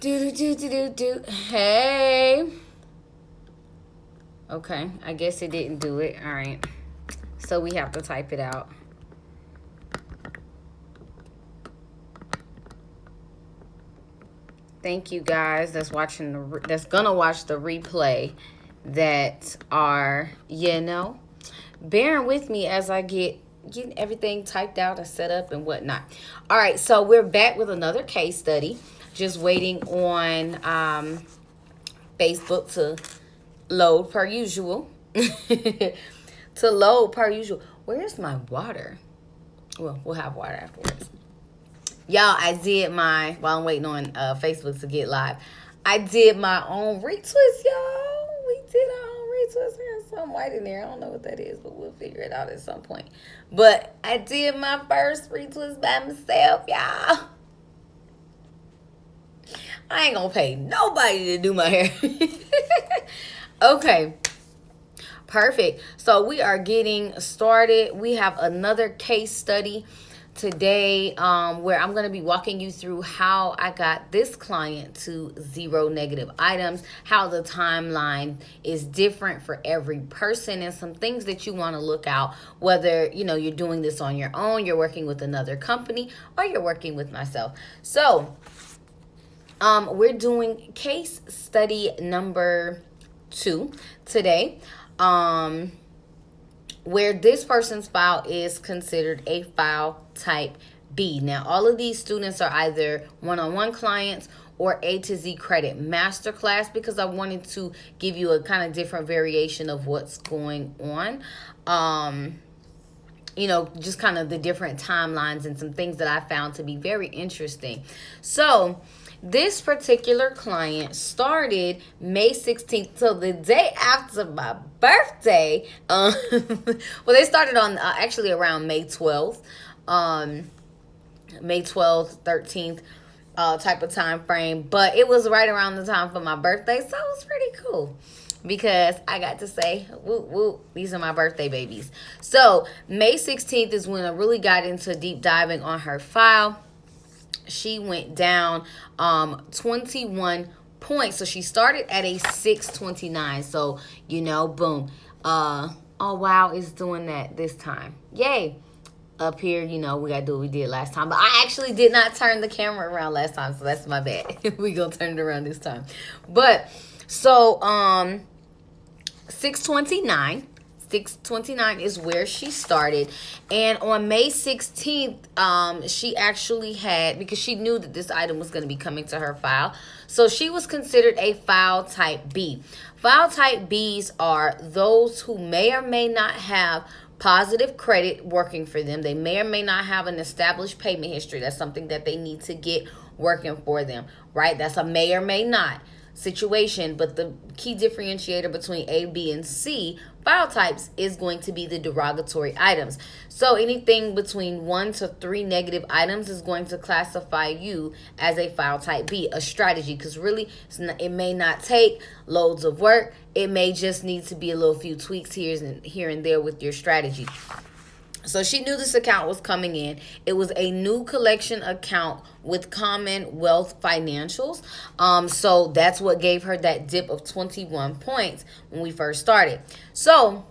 Do do do do do. Hey. Okay, I guess it didn't do it. All right. So we have to type it out. Thank you guys that's watching that's gonna watch the replay that are bearing with me as I getting everything typed out and set up and whatnot. All right, so we're back with another case study. Just waiting on Facebook to load per usual. To load per usual. Where's my water? Well, we'll have water afterwards. Y'all, I did while I'm waiting on Facebook to get live, I did my own retwist, y'all. We did our own retwist. There's some white in there. I don't know what that is, but we'll figure it out at some point. But I did my first retwist by myself, y'all. I ain't gonna pay nobody to do my hair. Okay. Perfect. So we are getting started. We have another case study today where I'm going to be walking you through how I got this client to 0 negative items, how the timeline is different for every person, and some things that you want to look out, whether you're doing this on your own, you're working with another company, or you're working with myself. So we're doing case study number 2 today, where this person's file is considered a file type B. Now, all of these students are either one-on-one clients or A to Z credit masterclass, because I wanted to give you a kind of different variation of what's going on. Just kind of the different timelines and some things that I found to be very interesting. So this particular client started May 16th, so the day after my birthday. Well, they started on actually around May 12th, May 12th, 13th type of time frame, but it was right around the time for my birthday, so it was pretty cool because I got to say, whoop, whoop, these are my birthday babies. So May 16th is when I really got into deep diving on her file. She went down 21 points. So she started at a 629. So, boom. Oh, wow, it's doing that this time. Yay. Up here, we got to do what we did last time. But I actually did not turn the camera around last time, so that's my bad. We going to turn it around this time. But, so, 629. 629 is where she started, and on May 16th she actually had, because she knew that this item was going to be coming to her file, so she was considered a file type B. File type Bs are those who may or may not have positive credit working for them. They may or may not have an established payment history. That's something that they need to get working for them, right? That's a may or may not situation, but the key differentiator between A, B, and C file types is going to be the derogatory items. So anything between 1 to 3 negative items is going to classify you as a file type B, a strategy, because really it may not take loads of work. It may just need to be a little few tweaks here and there with your strategy. So she knew this account was coming in. It was a new collection account with Commonwealth Financials. So that's what gave her that dip of 21 points when we first started. So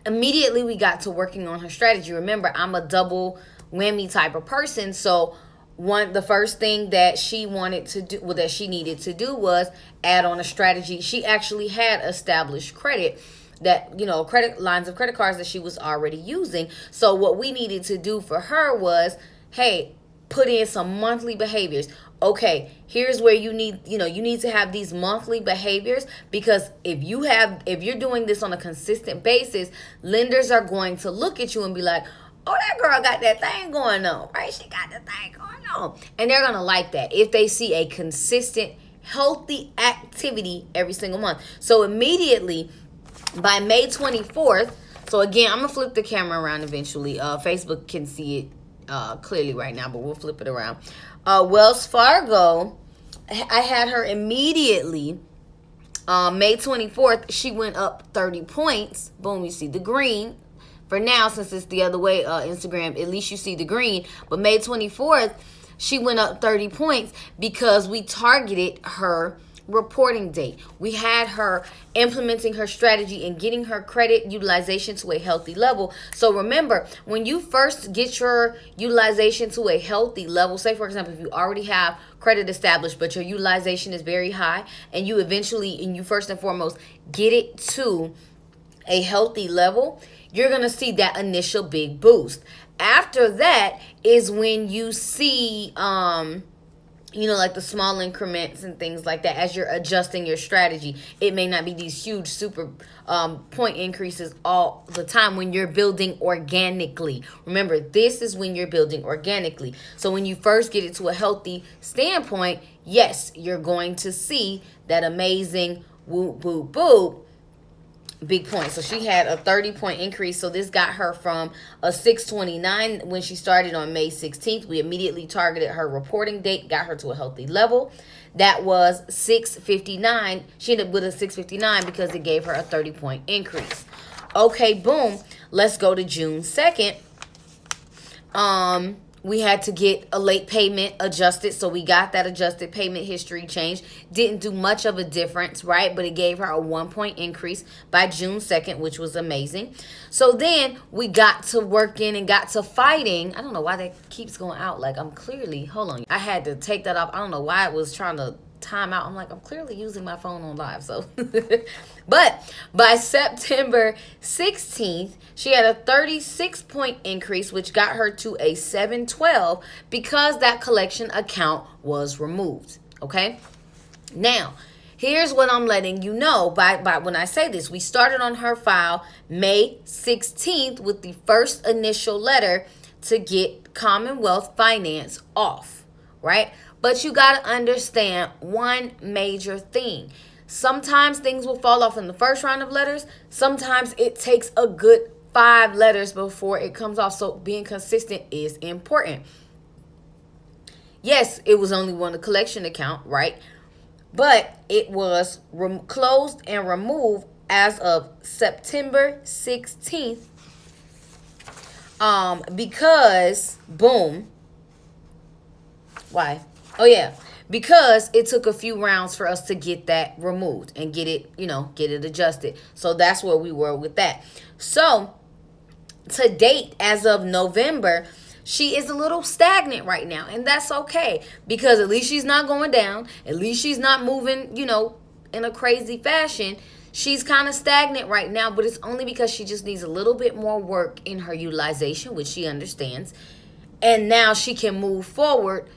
immediately we got to working on her strategy. Remember, I'm a double whammy type of person. So the first thing that she wanted to do, that she needed to do, was add on a strategy. She actually had established credit, that credit lines of credit cards that she was already using. So what we needed to do for her was, hey, put in some monthly behaviors. Okay, here's where you need to have these monthly behaviors, because if you're doing this on a consistent basis, lenders are going to look at you and be like, oh, that girl got that thing going on, right? She got the thing going on. And they're going to like that if they see a consistent, healthy activity every single month. So immediately, by May 24th, so again, I'm going to flip the camera around eventually. Facebook can see it clearly right now, but we'll flip it around. Wells Fargo, I had her immediately. May 24th, she went up 30 points. Boom, you see the green. For now, since it's the other way, Instagram, at least you see the green. But May 24th, she went up 30 points because we targeted her reporting date. We had her implementing her strategy and getting her credit utilization to a healthy level. So remember, when you first get your utilization to a healthy level, say for example, if you already have credit established, but your utilization is very high, and you first and foremost get it to a healthy level, you're going to see that initial big boost. After that is when you see like the small increments and things like that as you're adjusting your strategy. It may not be these huge super point increases all the time when you're building organically. Remember, this is when you're building organically. So when you first get it to a healthy standpoint, yes, you're going to see that amazing whoop, whoop, whoop big point. So she had a 30-point increase. So this got her from a 629 when she started on May 16th. We immediately targeted her reporting date, got her to a healthy level. That was 659. She ended up with a 659 because it gave her a 30-point increase. Okay, boom. Let's go to June 2nd. We had to get a late payment adjusted. So we got that adjusted payment history change. Didn't do much of a difference, right? But it gave her a 1-point increase by June 2nd, which was amazing. So then we got to working and got to fighting. I don't know why that keeps going out. Like hold on. I had to take that off. I don't know why it was trying to time out. I'm like, I'm clearly using my phone on live. So, but by September 16th, she had a 36-point increase, which got her to a 712 because that collection account was removed. Okay. Now, here's what I'm letting you know by when I say this. We started on her file May 16th with the first initial letter to get Commonwealth Finance off, right? But you got to understand one major thing. Sometimes things will fall off in the first round of letters. Sometimes it takes a good 5 letters before it comes off. So being consistent is important. Yes, it was only one collection account, right? But it was closed and removed as of September 16th. Because, boom. Why? Oh, yeah. Because it took a few rounds for us to get that removed and get it adjusted. So that's where we were with that. So to date, as of November, she is a little stagnant right now. And that's okay. Because at least she's not going down. At least she's not moving, in a crazy fashion. She's kind of stagnant right now. But it's only because she just needs a little bit more work in her utilization, which she understands. And now she can move forward,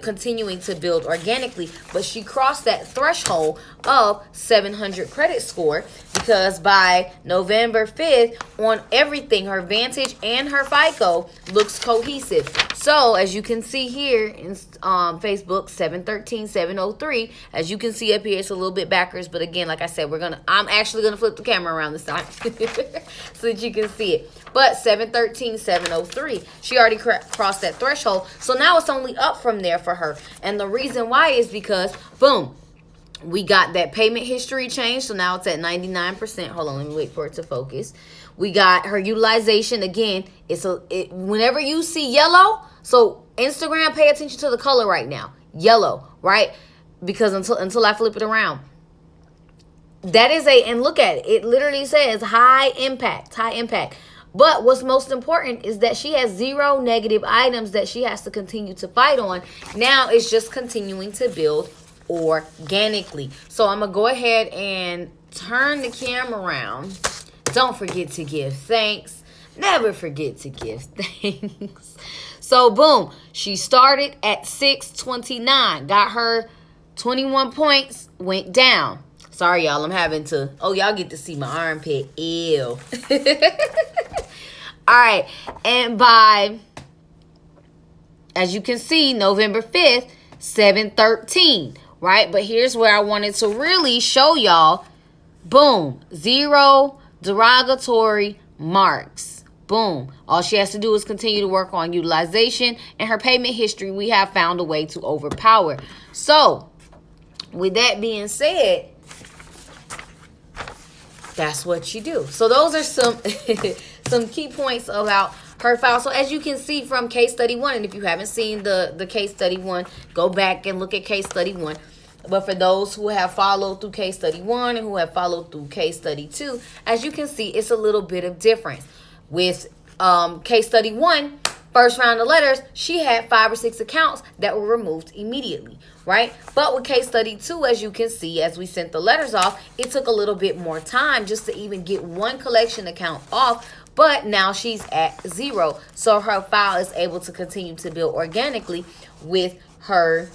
continuing to build organically. But she crossed that threshold of 700 credit score because by November 5th, on everything, her Vantage and her FICO looks cohesive. So as you can see here in Facebook, 713, 703. As you can see up here, it's a little bit backwards. But again, like I said, I'm actually going to flip the camera around this time so that you can see it. But 713, 703, she already crossed that threshold. So now it's only up from there for her. And the reason why is because, boom, we got that payment history change. So now it's at 99%. Hold on, let me wait for it to focus. We got her utilization. Again, whenever you see yellow, so Instagram, pay attention to the color right now. Yellow, right? Because until I flip it around. That is and look at it. It literally says high impact. But what's most important is that she has 0 negative items that she has to continue to fight on. Now it's just continuing to build organically. So I'm going to go ahead and turn the camera around. Don't forget to give thanks. Never forget to give thanks. So boom, she started at 629. Got her 21 points, went down. Sorry, y'all. I'm having to... Oh, y'all get to see my armpit. Ew. All right. And by... As you can see, November 5th, 713. Right? But here's where I wanted to really show y'all. Boom. 0 derogatory marks. Boom. All she has to do is continue to work on utilization. And her payment history, we have found a way to overpower. So, with that being said... That's what you do. So those are some some key points about her file. So as you can see from case study 1, and if you haven't seen the case study 1, go back and look at case study 1. But for those who have followed through case study 1 and who have followed through case study 2, as you can see, it's a little bit of difference. With case study 1, first round of letters, she had 5 or 6 accounts that were removed immediately, right? But with case study 2, as you can see, as we sent the letters off, it took a little bit more time just to even get one collection account off. But now she's at 0. So her file is able to continue to build organically with her,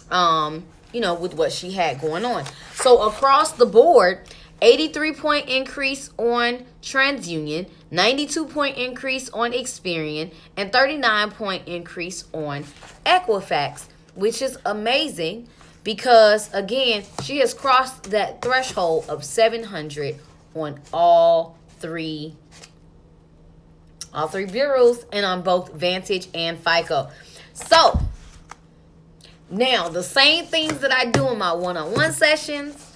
with what she had going on. So across the board, 83-point increase on TransUnion, 92-point increase on Experian, and 39-point increase on Equifax, which is amazing because, again, she has crossed that threshold of 700 on all three bureaus and on both Vantage and FICO. So now the same things that I do in my one-on-one sessions,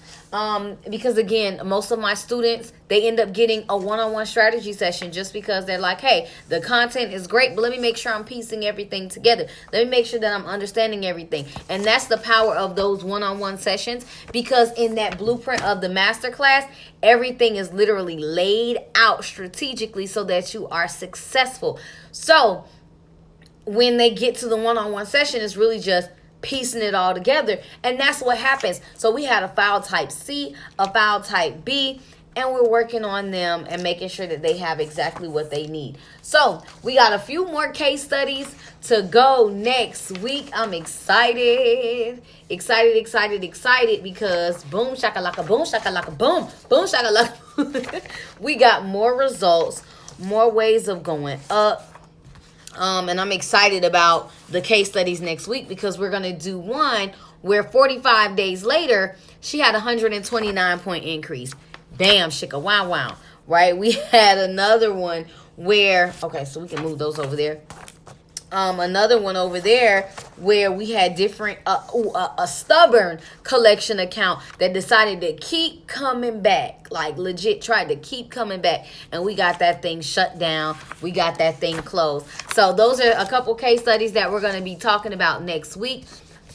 because again, most of my students, they end up getting a one-on-one strategy session just because they're like, hey, the content is great, but let me make sure I'm piecing everything together. Let me make sure that I'm understanding everything. And that's the power of those one-on-one sessions, because in that blueprint of the masterclass, everything is literally laid out strategically so that you are successful. So when they get to the one-on-one session, it's really just piecing it all together, and that's what happens. So we had a file type C, a file type B, and we're working on them and making sure that they have exactly what they need. So we got a few more case studies to go next week. I'm excited because boom shakalaka, boom shakalaka, boom shakalaka. We got more results, more ways of going up. And I'm excited about the case studies next week because we're going to do one where 45 days later, she had a 129-point increase. Bam, shika, wow, right? We had another one where, okay, so we can move those over there. Another one over there where we had different, a stubborn collection account that decided to keep coming back, like legit tried to keep coming back, and we got that thing shut down. We got that thing closed. So those are a couple case studies that we're going to be talking about next week.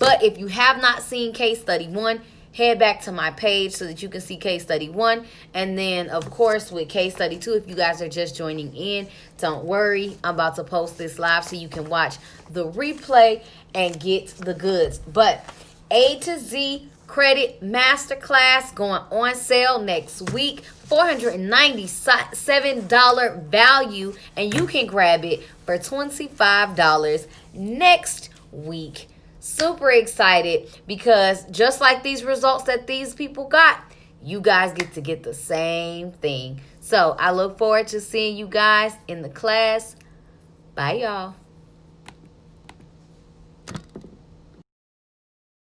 But if you have not seen case study 1, head back to my page so that you can see case study 1. And then, of course, with case study 2, if you guys are just joining in, don't worry. I'm about to post this live so you can watch the replay and get the goods. But A to Z Credit Masterclass going on sale next week. $497 value, and you can grab it for $25 next week. Super excited because just like these results that these people got, you guys get to get the same thing. So I look forward to seeing you guys in the class. Bye, y'all.